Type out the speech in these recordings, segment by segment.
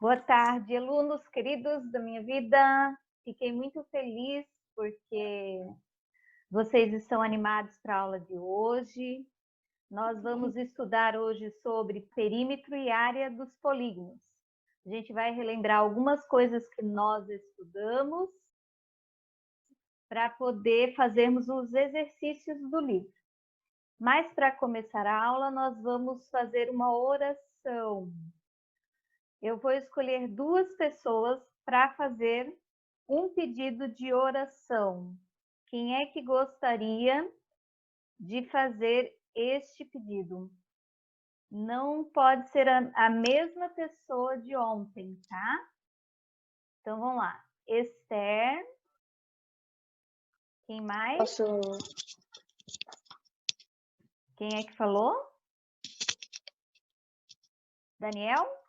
Boa tarde, alunos queridos da minha vida. Fiquei muito feliz porque vocês estão animados para a aula de hoje. Nós vamos estudar hoje sobre perímetro e área dos polígonos. A gente vai relembrar algumas coisas que nós estudamos para poder fazermos os exercícios do livro. Mas para começar a aula, nós vamos fazer uma oração. Eu vou escolher duas pessoas para fazer um pedido de oração. Quem é que gostaria de fazer este pedido? Não pode ser a mesma pessoa de ontem, tá? Então vamos lá. Esther. Quem mais? Posso... Quem é que falou? Daniel?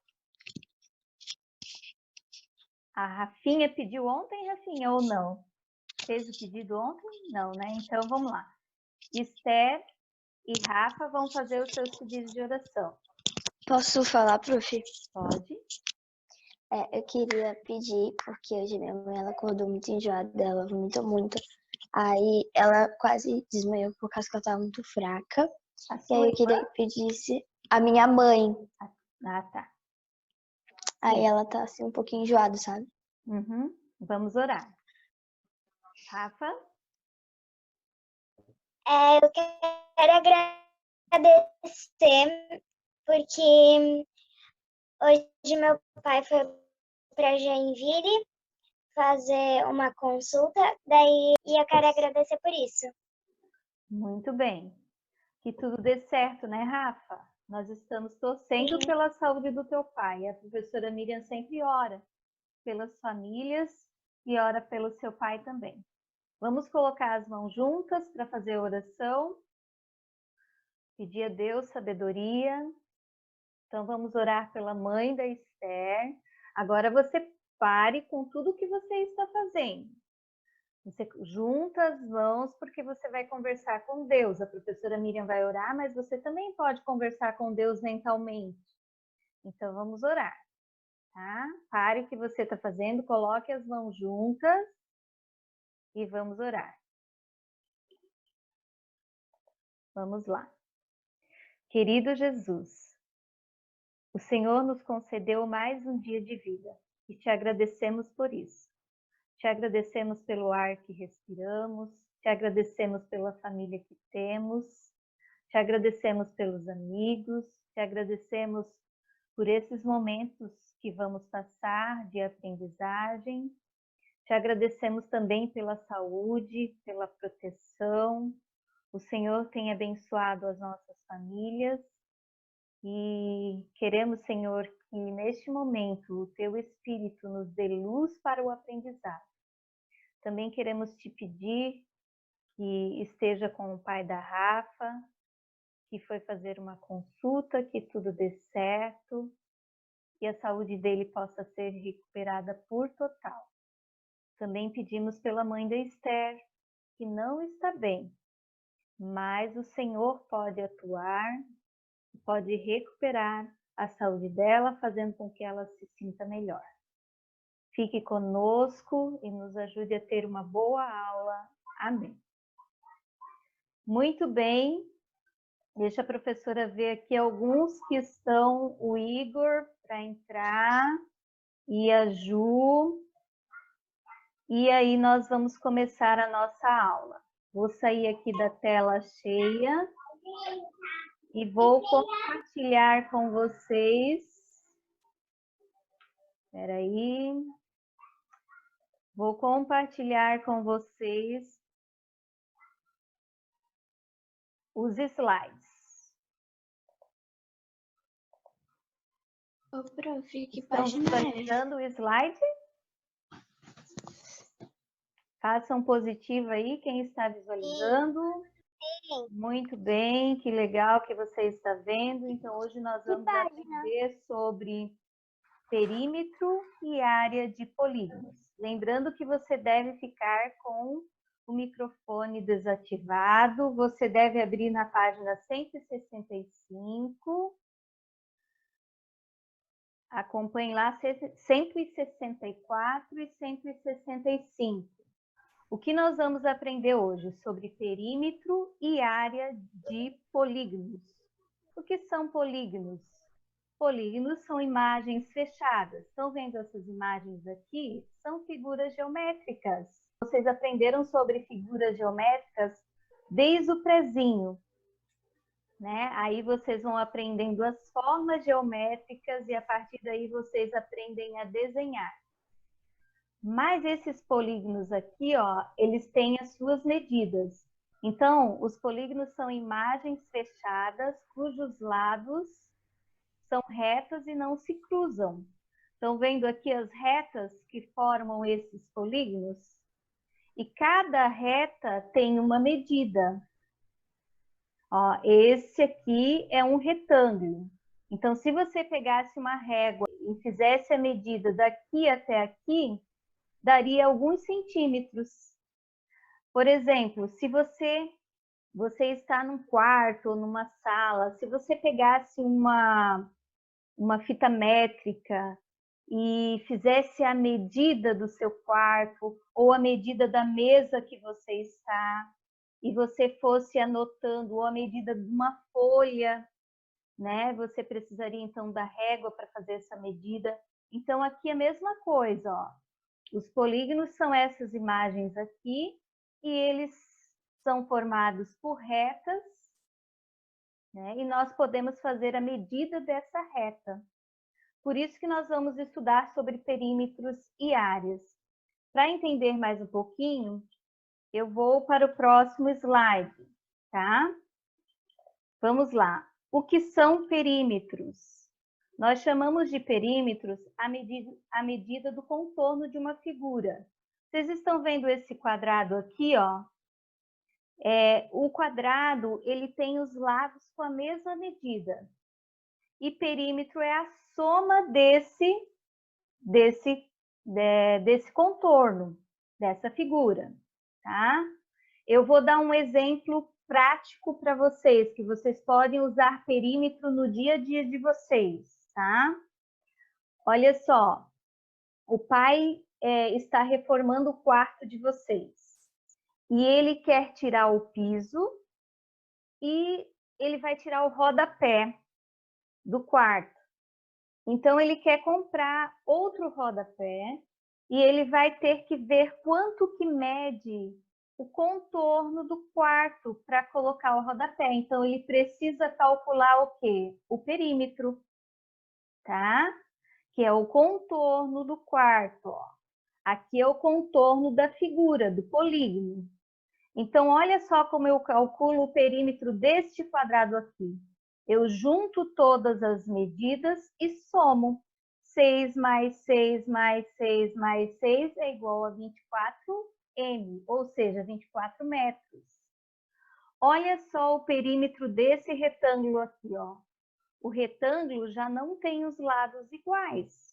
A Rafinha pediu ontem, Rafinha, ou não? Fez o pedido ontem? Não, né? Então vamos lá. Esther e Rafa vão fazer os seus pedidos de oração. Posso falar, prof? Pode. Eu queria pedir, porque hoje minha mãe ela acordou muito enjoada, ela vomitou muito. Aí ela quase desmaiou por causa que ela estava muito fraca. E aí eu queria que pedisse a minha mãe. Ah, tá. Aí Sim. ela tá assim um pouquinho enjoada, sabe? Uhum. Vamos orar. Rafa? Eu quero agradecer porque hoje meu pai foi para Joinville fazer uma consulta, e eu quero agradecer por isso. Muito bem. Que tudo dê certo, né, Rafa? Nós estamos torcendo pela saúde do teu pai. A professora Miriam sempre ora pelas famílias e ora pelo seu pai também. Vamos colocar as mãos juntas para fazer a oração. Pedir a Deus sabedoria. Então vamos orar pela mãe da Esther. Agora você pare com tudo que você está fazendo. Você junta as mãos porque você vai conversar com Deus. A professora Miriam vai orar, mas você também pode conversar com Deus mentalmente. Então vamos orar, tá? Pare o que você está fazendo, coloque as mãos juntas e vamos orar. Vamos lá. Querido Jesus, o Senhor nos concedeu mais um dia de vida e te agradecemos por isso. Te agradecemos pelo ar que respiramos, te agradecemos pela família que temos, te agradecemos pelos amigos, te agradecemos por esses momentos que vamos passar de aprendizagem, te agradecemos também pela saúde, pela proteção. O Senhor tem abençoado as nossas famílias e queremos, Senhor, que neste momento o Teu Espírito nos dê luz para o aprendizado. Também queremos te pedir que esteja com o pai da Rafa, que foi fazer uma consulta, que tudo dê certo, que a saúde dele possa ser recuperada por total. Também pedimos pela mãe da Esther, que não está bem, mas o Senhor pode atuar, pode recuperar a saúde dela, fazendo com que ela se sinta melhor. Fique conosco e nos ajude a ter uma boa aula. Amém. Muito bem. Deixa a professora ver aqui alguns que estão, o Igor para entrar e a Ju. E aí nós vamos começar a nossa aula. Vou sair aqui da tela cheia e vou compartilhar com vocês. Espera aí. Vou compartilhar com vocês os slides. Ô, prof, que Estão página é? visualizando o slide? Façam positivo aí, quem está visualizando. Sim. Muito bem, que legal que você está vendo. Então, hoje nós vamos aprender sobre perímetro e área de polígonos. Lembrando que você deve ficar com o microfone desativado. Você deve abrir na página 165. Acompanhe lá 164 e 165. O que nós vamos aprender hoje sobre perímetro e área de polígonos. O que são polígonos? Polígonos são imagens fechadas. Estão vendo essas imagens aqui? São figuras geométricas. Vocês aprenderam sobre figuras geométricas desde o prezinho, né? Aí vocês vão aprendendo as formas geométricas e a partir daí vocês aprendem a desenhar. Mas esses polígonos aqui, ó, eles têm as suas medidas. Então, os polígonos são imagens fechadas cujos lados são retas e não se cruzam. Estão vendo aqui as retas que formam esses polígonos? E cada reta tem uma medida. Ó, esse aqui é um retângulo. Então, se você pegasse uma régua e fizesse a medida daqui até aqui, daria alguns centímetros. Por exemplo, se você está num quarto ou numa sala, se você pegasse uma fita métrica e fizesse a medida do seu quarto ou a medida da mesa que você está, e você fosse anotando ou a medida de uma folha, né? Você precisaria então da régua para fazer essa medida. Então aqui é a mesma coisa, ó. Os polígonos são essas imagens aqui e eles são formados por retas, né? E nós podemos fazer a medida dessa reta. Por isso que nós vamos estudar sobre perímetros e áreas. Para entender mais um pouquinho, eu vou para o próximo slide, tá? Vamos lá. O que são perímetros? Nós chamamos de perímetros a medida do contorno de uma figura. Vocês estão vendo esse quadrado aqui, ó? O quadrado, ele tem os lados com a mesma medida. E perímetro é a soma desse contorno, dessa figura, tá? Eu vou dar um exemplo prático para vocês, que vocês podem usar perímetro no dia a dia de vocês, tá? Olha só, o pai está reformando o quarto de vocês e ele quer tirar o piso e ele vai tirar o rodapé do quarto. Então, ele quer comprar outro rodapé e ele vai ter que ver quanto que mede o contorno do quarto para colocar o rodapé. Então, ele precisa calcular o quê? O perímetro, tá? Que é o contorno do quarto, ó. Aqui é o contorno da figura, do polígono. Então, olha só como eu calculo o perímetro deste quadrado aqui. Eu junto todas as medidas e somo. 6 mais 6 mais 6 mais 6 é igual a 24m, ou seja, 24 metros. Olha só o perímetro desse retângulo aqui, ó. O retângulo já não tem os lados iguais.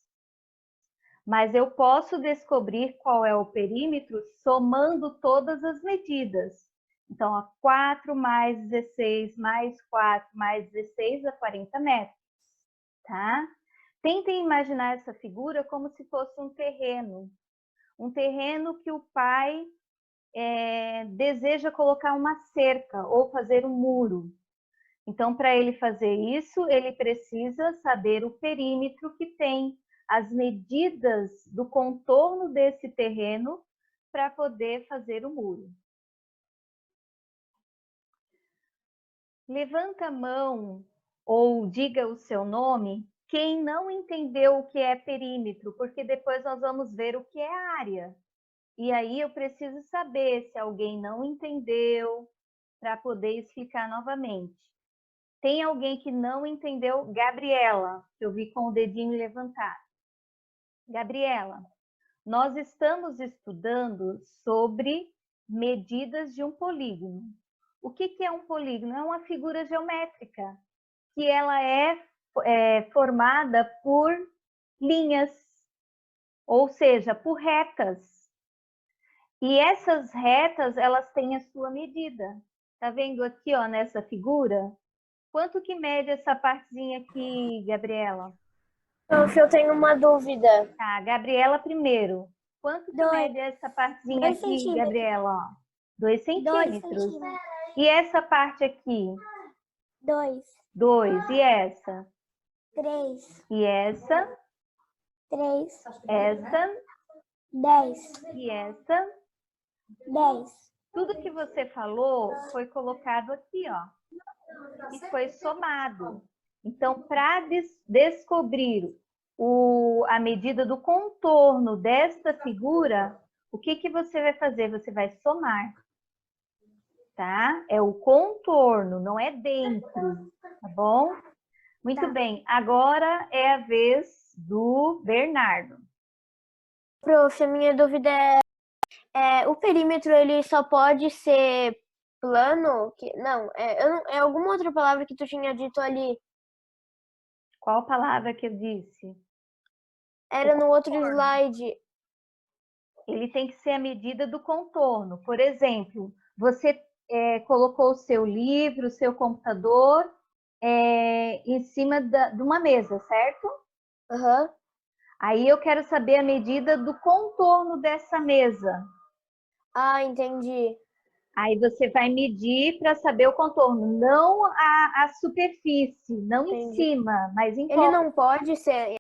Mas eu posso descobrir qual é o perímetro somando todas as medidas. Então, ó, 4 mais 16 mais 4 mais 16 é 40 metros, tá? Tentem imaginar essa figura como se fosse um terreno. Um terreno que o pai deseja colocar uma cerca ou fazer um muro. Então, para ele fazer isso, ele precisa saber o perímetro que tem, as medidas do contorno desse terreno para poder fazer o muro. Levanta a mão ou diga o seu nome quem não entendeu o que é perímetro, porque depois nós vamos ver o que é área. E aí eu preciso saber se alguém não entendeu para poder explicar novamente. Tem alguém que não entendeu? Gabriela, que eu vi com o dedinho levantado. Gabriela, nós estamos estudando sobre medidas de um polígono. O que é um polígono? É uma figura geométrica, que ela é formada por linhas, ou seja, por retas. E essas retas, elas têm a sua medida. Tá vendo aqui, ó, nessa figura? Quanto que mede essa partezinha aqui, Gabriela? Prof, eu tenho uma dúvida. Tá, Gabriela primeiro. Quanto que Dois. mede essa partezinha 2 aqui, centímetros. Gabriela? Ó, 2 2 centímetros. centímetros. E essa parte aqui? 2. 2. E essa? 3. E essa? 3. Essa? 10. E essa? 10. Tudo que você falou foi colocado aqui, ó. E foi somado. Então, para descobrir a medida do contorno desta figura, o que você vai fazer? Você vai somar. Tá? É o contorno, não é dentro, tá bom? Muito bem, agora é a vez do Bernardo. Prof, a minha dúvida é o perímetro ele só pode ser plano? É alguma outra palavra que tu tinha dito ali? Qual palavra que eu disse? Era no outro slide. Ele tem que ser a medida do contorno. Por exemplo, você colocou o seu livro, o seu computador em cima de uma mesa, certo? Aham. Aí eu quero saber a medida do contorno dessa mesa. Ah, entendi. Aí você vai medir para saber o contorno, não a superfície, não em Entendi. cima, mas em Ele volta. não pode ser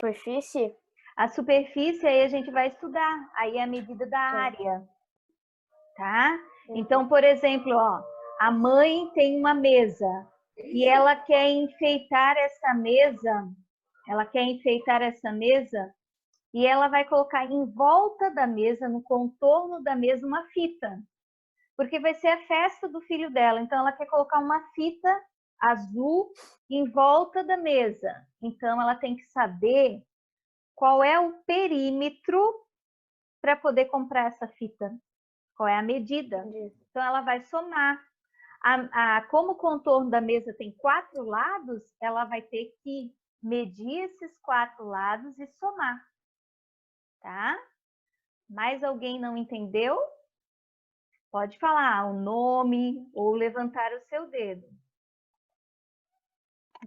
superfície? A superfície aí a gente vai estudar, aí é a medida da área, tá? Então, por exemplo, ó, a mãe tem uma mesa e ela quer enfeitar essa mesa, e ela vai colocar em volta da mesa, no contorno da mesa, uma fita. Porque vai ser a festa do filho dela. Então, ela quer colocar uma fita azul em volta da mesa. Então, ela tem que saber qual é o perímetro para poder comprar essa fita. Qual é a medida. Entendi. Então, ela vai somar. Como o contorno da mesa tem 4 lados, ela vai ter que medir esses 4 lados e somar. Tá? Mais alguém não entendeu? Pode falar o nome ou levantar o seu dedo.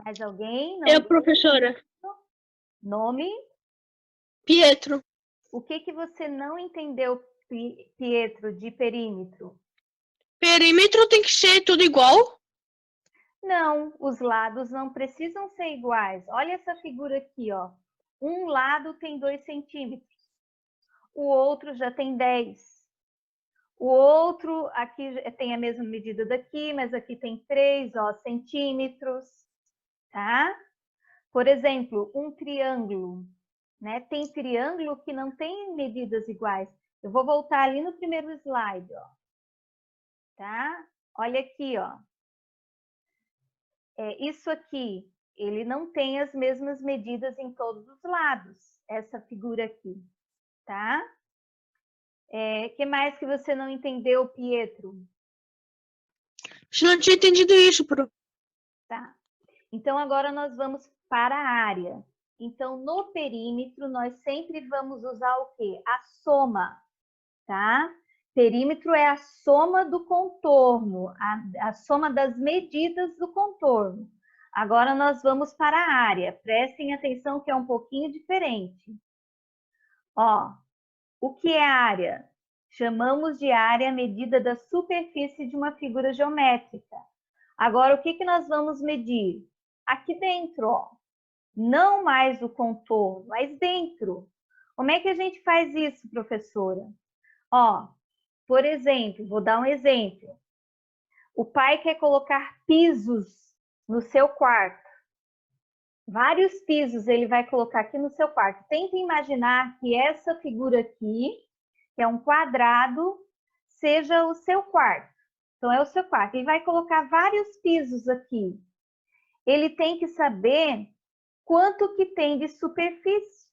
Mais alguém? Não? Eu, professora. Nome? Pietro. O que você não entendeu, Pietro, de perímetro? Perímetro tem que ser tudo igual? Não, os lados não precisam ser iguais. Olha essa figura aqui, ó. Um lado tem 2 centímetros. O outro já tem 10. O outro aqui tem a mesma medida daqui, mas aqui tem 3 centímetros, tá? Por exemplo, um triângulo, né? Tem triângulo que não tem medidas iguais. Eu vou voltar ali no primeiro slide, ó. Tá? Olha aqui, ó. Isso aqui, ele não tem as mesmas medidas em todos os lados, essa figura aqui, tá? Que mais que você não entendeu, Pietro? Eu não tinha entendido isso, pro. Tá. Então, agora nós vamos para a área. Então, no perímetro, nós sempre vamos usar o quê? A soma, tá? Perímetro é a soma do contorno, a soma das medidas do contorno. Agora nós vamos para a área. Prestem atenção que é um pouquinho diferente. Ó, o que é área? Chamamos de área a medida da superfície de uma figura geométrica. Agora, o que nós vamos medir? Aqui dentro, ó. Não mais o contorno, mas dentro. Como é que a gente faz isso, professora? Ó, por exemplo, vou dar um exemplo. O pai quer colocar pisos no seu quarto. Vários pisos ele vai colocar aqui no seu quarto. Tenta imaginar que essa figura aqui, que é um quadrado, seja o seu quarto. Então, é o seu quarto. Ele vai colocar vários pisos aqui. Ele tem que saber quanto que tem de superfície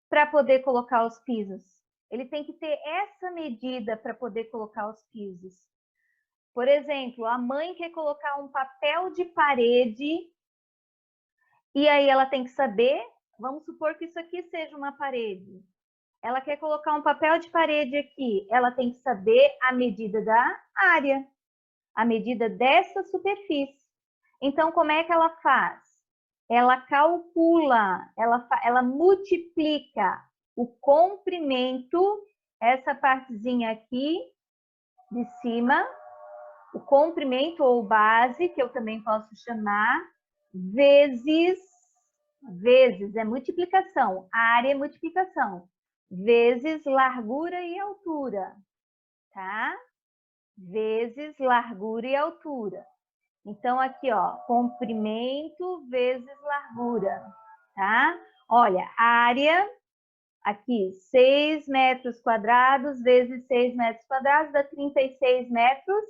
para poder colocar os pisos. Ele tem que ter essa medida para poder colocar os pisos. Por exemplo, a mãe quer colocar um papel de parede e aí ela tem que saber, vamos supor que isso aqui seja uma parede. Ela quer colocar um papel de parede aqui, ela tem que saber a medida da área, a medida dessa superfície. Então, como é que ela faz? ela calcula, ela multiplica o comprimento, essa partezinha aqui de cima, o comprimento ou base, que eu também posso chamar, vezes é multiplicação, área é multiplicação, vezes largura e altura, tá? Vezes largura e altura. Então, aqui, ó, comprimento vezes largura, tá? Olha, área, aqui, 6 metros quadrados vezes 6 metros quadrados dá 36 metros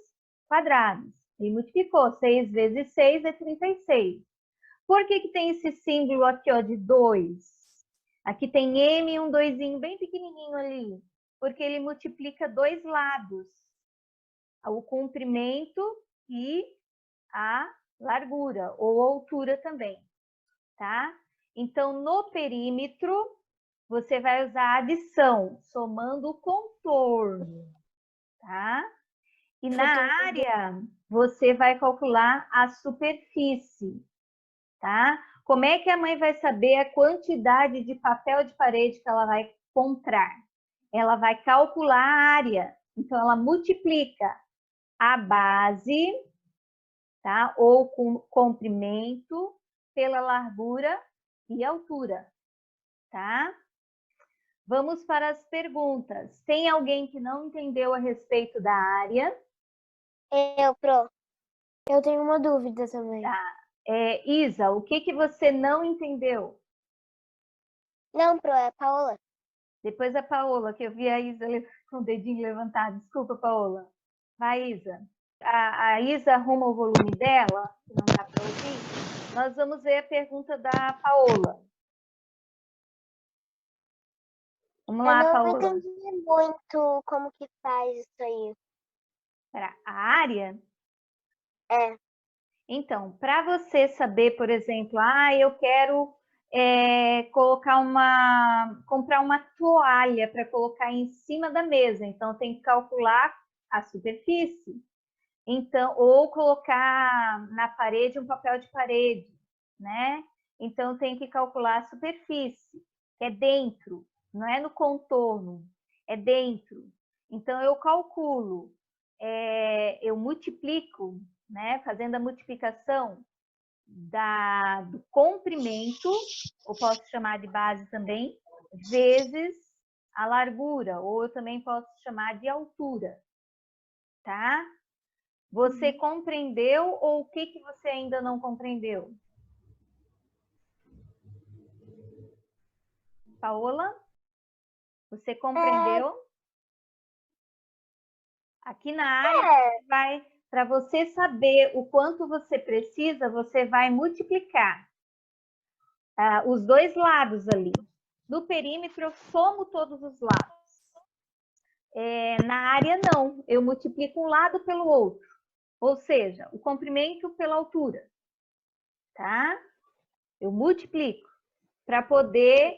quadrados. E multiplicou, 6 vezes 6 é 36. Por que que tem esse símbolo aqui, ó, de 2? Aqui tem M, um doisinho bem pequenininho ali, porque ele multiplica dois lados, o comprimento e a largura, ou altura também, tá? Então, no perímetro, você vai usar a adição, somando o contorno, tá? E na área, você vai calcular a superfície, tá? Como é que a mãe vai saber a quantidade de papel de parede que ela vai comprar? Ela vai calcular a área, então ela multiplica a base, tá? Ou com comprimento pela largura e altura, tá? Vamos para as perguntas. Tem alguém que não entendeu a respeito da área? Pro. Eu tenho uma dúvida também. Tá. Isa, o que você não entendeu? Não, Pro, é Paola. Depois a Paola, que eu vi a Isa com o dedinho levantado. Desculpa, Paola. Vai, Isa. A Isa arruma o volume dela, que não dá para ouvir. Nós vamos ver a pergunta da Paola. Vamos lá, Eu não Paola. entendi muito como que faz isso aí. A área? É. Então, para você saber, por exemplo, eu quero comprar uma toalha para colocar em cima da mesa, então tem que calcular a superfície. Então, ou colocar na parede um papel de parede, né? Então tem que calcular a superfície, que é dentro, não é no contorno, é dentro. Então eu calculo, eu multiplico, né? Fazendo a multiplicação do comprimento, ou posso chamar de base também, vezes a largura, ou eu também posso chamar de altura, tá? Você compreendeu ou o que você ainda não compreendeu? Paola? Você compreendeu? Aqui na área, para você saber o quanto você precisa, você vai multiplicar os dois lados ali. No perímetro, eu somo todos os lados. Na área, não. Eu multiplico um lado pelo outro. Ou seja, o comprimento pela altura. Tá? Eu multiplico para poder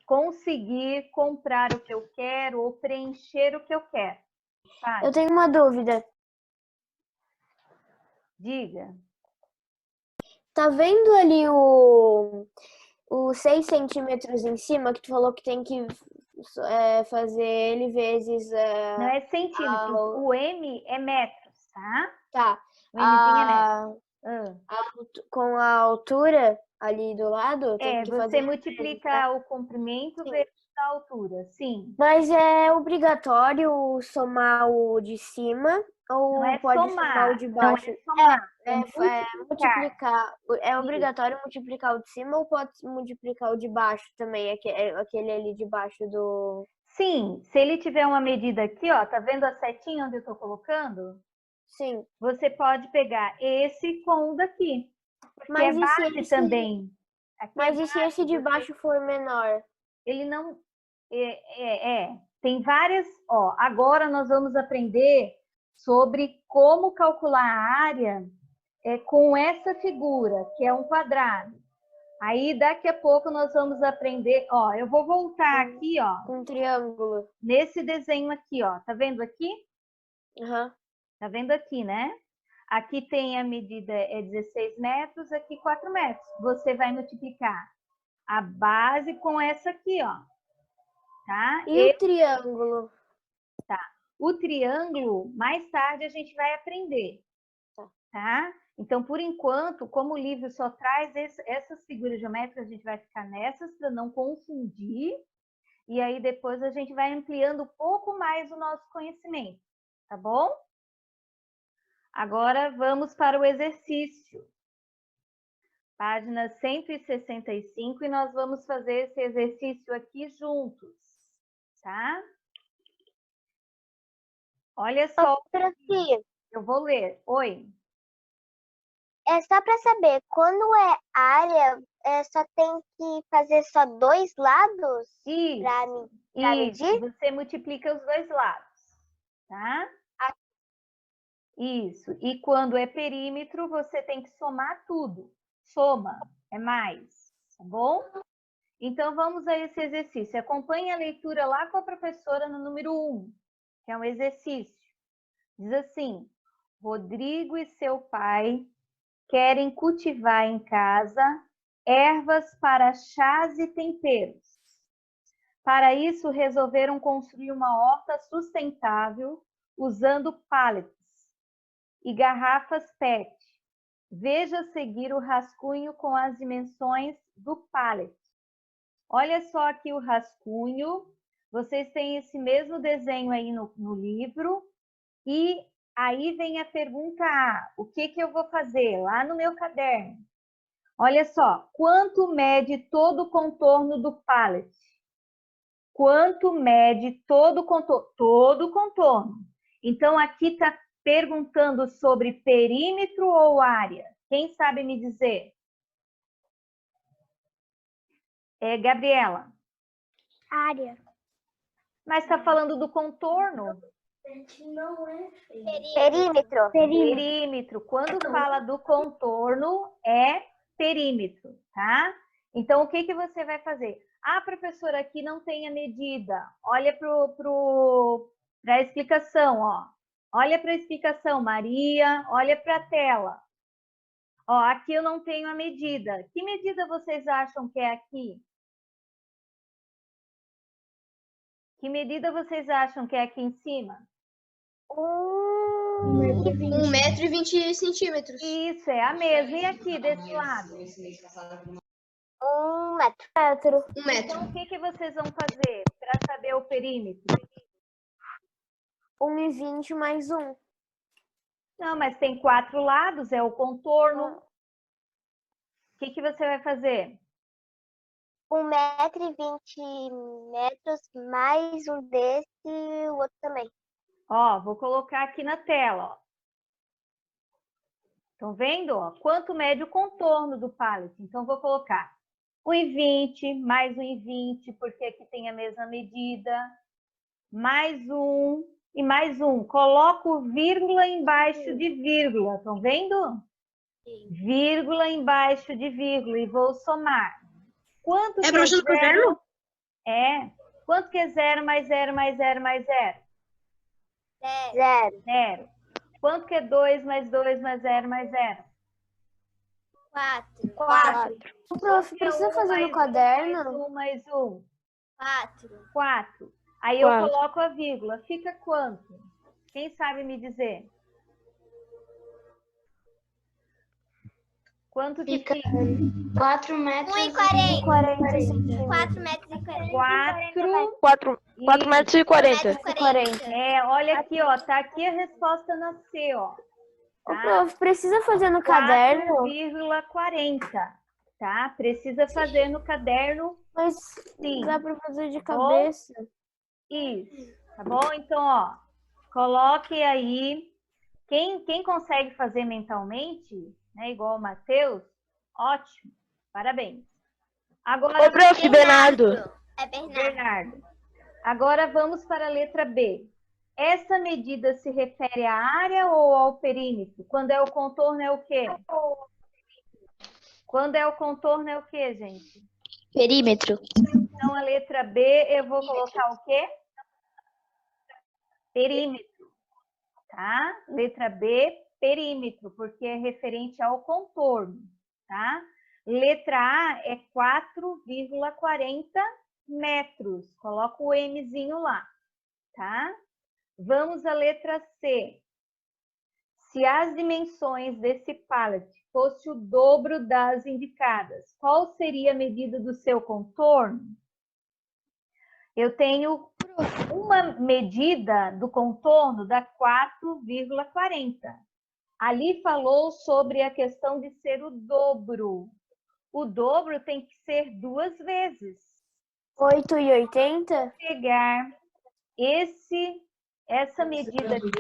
conseguir comprar o que eu quero ou preencher o que eu quero. Vai. Eu tenho uma dúvida. Diga. Tá vendo ali os 6 centímetros em cima, que tu falou que tem que fazer ele vezes... Não é centímetros, o M é metros, tá? Tá. O Mzinho é metros. Com a altura ali do lado, tem que você fazer multiplica vezes, né? o comprimento vezes a altura, sim. Mas é obrigatório somar o de cima ou Não é pode somar, somar o de baixo? Não é somar, multiplicar. É obrigatório multiplicar o de cima ou pode multiplicar o de baixo também? Aquele ali de baixo do... Sim, se ele tiver uma medida aqui, ó, tá vendo a setinha onde eu tô colocando? Sim. Você pode pegar esse com o daqui. Porque Mas é base também. Mas e se esse de baixo for menor? Ele não... Tem várias... Ó, agora nós vamos aprender sobre como calcular a área com essa figura, que é um quadrado. Aí, daqui a pouco, nós vamos aprender... Ó, eu vou voltar aqui, ó. Um triângulo. Nesse desenho aqui, ó. Tá vendo aqui? Uhum. Tá vendo aqui, né? Aqui tem a medida é 16 metros, aqui 4 metros. Você vai multiplicar a base com essa aqui, ó. Tá? E o triângulo? O triângulo, mais tarde a gente vai aprender. Tá? Então, por enquanto, como o livro só traz essas figuras geométricas, a gente vai ficar nessas para não confundir. E aí depois a gente vai ampliando um pouco mais o nosso conhecimento. Tá bom? Agora vamos para o exercício. Página 165 e nós vamos fazer esse exercício aqui juntos, tá? Olha só, Prof, eu vou ler. Oi. é só para saber, quando é área, só tem que fazer só 2 lados Isso, para medir? você multiplica os 2 lados, tá? Isso. E quando é perímetro, você tem que somar tudo. Soma, é mais, tá bom? Então, vamos a esse exercício. Acompanhe a leitura lá com a professora no número 1, que é um exercício. Diz assim: Rodrigo e seu pai querem cultivar em casa ervas para chás e temperos. Para isso, resolveram construir uma horta sustentável usando pallets e garrafas PET. Veja a seguir o rascunho com as dimensões do pallet. Olha só aqui o rascunho. Vocês têm esse mesmo desenho aí no livro. E aí vem a pergunta A. O que eu vou fazer lá no meu caderno? Olha só. Quanto mede todo o contorno do pallet? Quanto mede todo o contorno? Todo o contorno. Então, aqui está perguntando sobre perímetro ou área? Quem sabe me dizer? Gabriela. Área. Mas está falando do contorno? Perímetro. Perímetro. Quando fala do contorno, é perímetro, tá? Então, o que você vai fazer? Ah, professora, aqui não tem a medida. Olha para a explicação, ó. Olha para a explicação, Maria. Olha para a tela. Ó, aqui eu não tenho a medida. Que medida vocês acham que é aqui? Que medida vocês acham que é aqui em cima? 1,20 m. Isso, é a mesma. E aqui, desse lado? 1 metro. 1 metro. Então, o que vocês vão fazer para saber o perímetro? 1,20 mais 1. Não, mas tem 4 lados, é o contorno. O que você vai fazer? 1,20 metros mais um desse e o outro também. Ó, vou colocar aqui na tela, ó. Estão vendo? Ó? Quanto mede o contorno do pallet? Então, vou colocar 1,20 mais 1,20, porque aqui tem a mesma medida. Mais 1 e mais 1. Coloco vírgula embaixo de vírgula. Estão vendo? Sim. Vírgula embaixo de vírgula. E vou somar. Quanto que é 0? Quanto que é 0 mais 0 mais 0 mais 0? 0. Quanto que é 2 mais 2 mais 0 mais 0? 4. O prof, precisa fazer no caderno? 1 mais 1. 4. Aí eu coloco a vírgula. Fica quanto? Quem sabe me dizer? Quanto que fica? 4 metros. 1,40. 4 metros e 40. 4 metros e 40. Olha aqui, ó. Tá aqui a resposta na C, ó. Tá? O prof, precisa fazer no caderno? 4,40. Tá? Precisa fazer no caderno. Mas sim. Dá para fazer de cabeça? Isso. Tá bom? Então, ó. Coloque aí. Quem consegue fazer mentalmente, né, igual o Matheus, ótimo. Parabéns. Agora, o prof, Bernardo. É Bernardo. Agora vamos para a letra B. Essa medida se refere à área ou ao perímetro? Quando é o contorno é o quê? Quando é o contorno é o quê, gente? Perímetro. Então, a letra B, eu vou colocar o quê? Perímetro. Tá? Letra B, perímetro, porque é referente ao contorno, tá? Letra A é 4,40 metros. Coloca o Mzinho lá, tá? Vamos à letra C. Se as dimensões desse pallet fosse o dobro das indicadas, qual seria a medida do seu contorno? Eu tenho uma medida do contorno da 4,40. Ali falou sobre a questão de ser o dobro. O dobro tem que ser 2 vezes. 8,80? Pegar essa medida aqui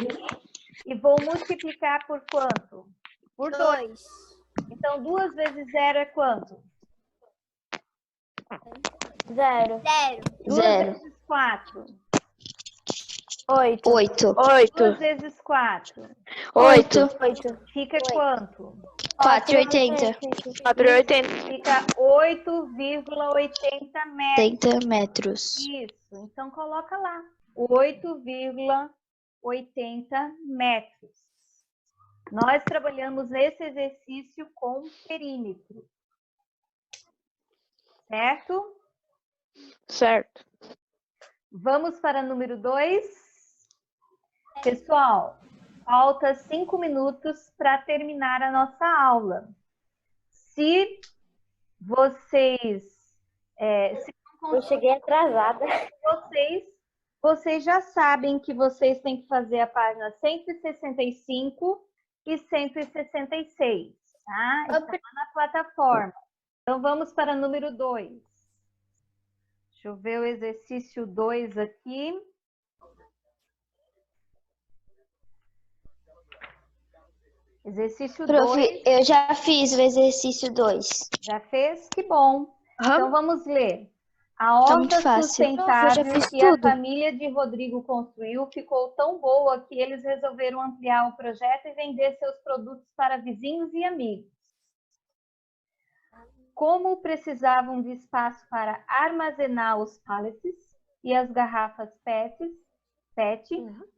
e vou multiplicar por quanto? Por 2. Então, 2 vezes 0 é quanto? 0. 2 Zero. vezes 4. 8. 8. 2 vezes 4. 8. 8. Fica quanto? 4,80. 4,80. Fica 8,80 metros. 80 metros. Isso. Então, coloca lá. 8,80 metros. Nós trabalhamos nesse exercício com perímetro. Certo? Certo. Vamos para número 2. Pessoal, falta 5 minutos para terminar a nossa aula. Se vocês... Eu cheguei atrasada. Vocês já sabem que vocês têm que fazer a página 165 e 166, tá? Está lá na plataforma. Então, vamos para número 2. Deixa eu ver o exercício 2 aqui. Exercício 2. Prof, eu já fiz o exercício 2. Já fez? Que bom. Então, vamos ler. A Tá muito horta fácil. sustentável Eu já fiz que a tudo. família de Rodrigo construiu ficou tão boa que eles resolveram ampliar o projeto e vender seus produtos para vizinhos e amigos. Como precisavam de espaço para armazenar os pallets e as garrafas PET,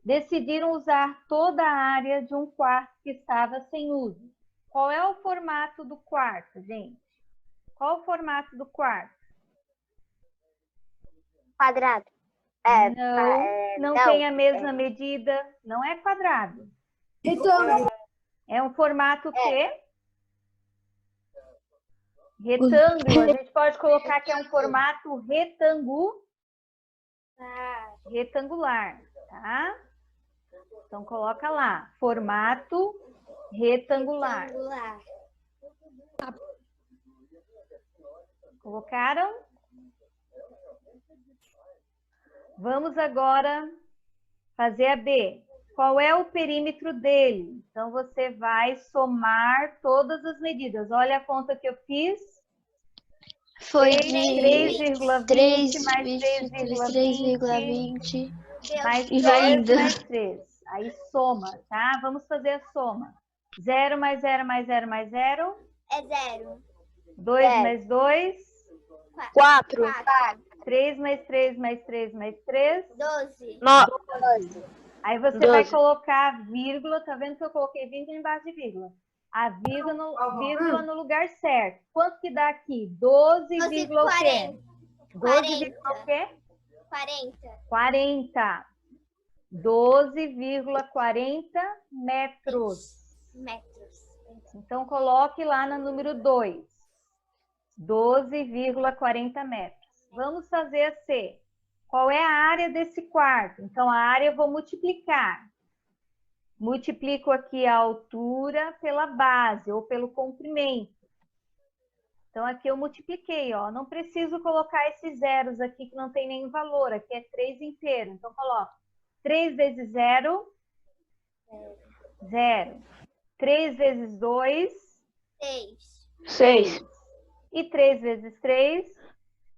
decidiram usar toda a área de um quarto que estava sem uso. Qual é o formato do quarto, gente? Qual o formato do quarto? Quadrado. Não tem a mesma medida, não é quadrado. Retângulo. É um formato o quê? Retângulo. A gente pode colocar que é um formato retangular, tá? Então, coloca lá, formato retangular. Colocaram? Vamos agora fazer a B. Qual é o perímetro dele? Então, você vai somar todas as medidas. Olha a conta que eu fiz. Foi de 3,20 mais 3,20. mais E 3 vai indo. mais 3. Aí soma, tá? Vamos fazer a soma. 0 mais 0 mais 0 mais 0. É 0. 2 mais 2. 4. 3 mais 3 mais 3 mais 3. 12. 9. Aí você 12. vai colocar vírgula. Tá vendo que eu coloquei vírgula embaixo de vírgula? A vírgula no lugar certo. Quanto que dá aqui? 12, vírgula o quê? 12, vírgula o quê? 40. 40. 12,40 metros. Então, coloque lá no número 2. 12,40 metros. Vamos fazer a C. Qual é a área desse quarto? Então, a área eu vou multiplicar. Multiplico aqui a altura pela base ou pelo comprimento. Então, aqui eu multipliquei, ó. Não preciso colocar esses zeros aqui que não tem nenhum valor. Aqui é 3 inteiro. Então, coloco 3 vezes 0, 0. 3 vezes 2, 6. e 3 vezes 3,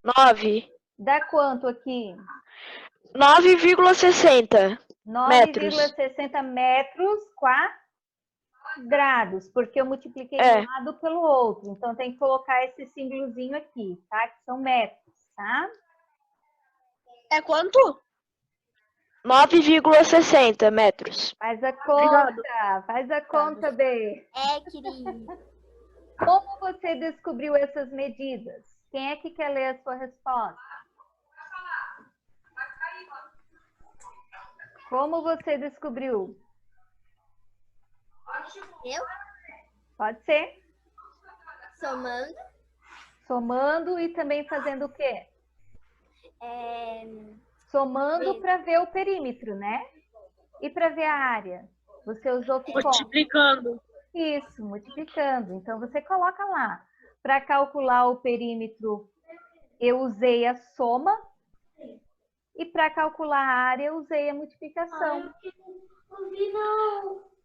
9. dá quanto aqui? 9,60. 9,60 metros quadrados, porque eu multipliquei de um lado pelo outro. Então, tem que colocar esse símbolozinho aqui, tá? Que são metros, tá? É quanto? 9,60 metros. Faz a conta, B. É, querido. Como você descobriu essas medidas? Quem é que quer ler a sua resposta? Como você descobriu? Eu? Pode ser. Somando. Somando e também fazendo o quê? É... Somando para ver o perímetro, né? E para ver a área. Você usou que conta? Multiplicando. Isso, multiplicando. Então, você coloca lá. Para calcular o perímetro, eu usei a soma. E para calcular a área, eu usei a multiplicação.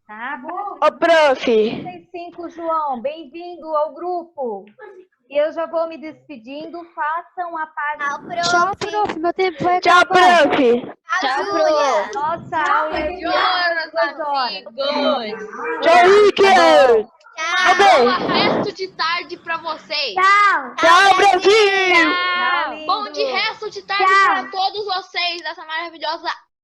Tá? Ô, prof. 35, João, bem-vindo ao grupo. E eu já vou me despedindo. Façam a página. Tchau, prof. Meu tempo vai Tchau, acabar. prof. Tchau, Júlia. Nossa aula é de 2 horas. Tchau, Rick. Bom resto de tarde pra vocês. Tchau, Brasil. Tá lindo. Bom de resto de tarde pra todos vocês dessa maravilhosa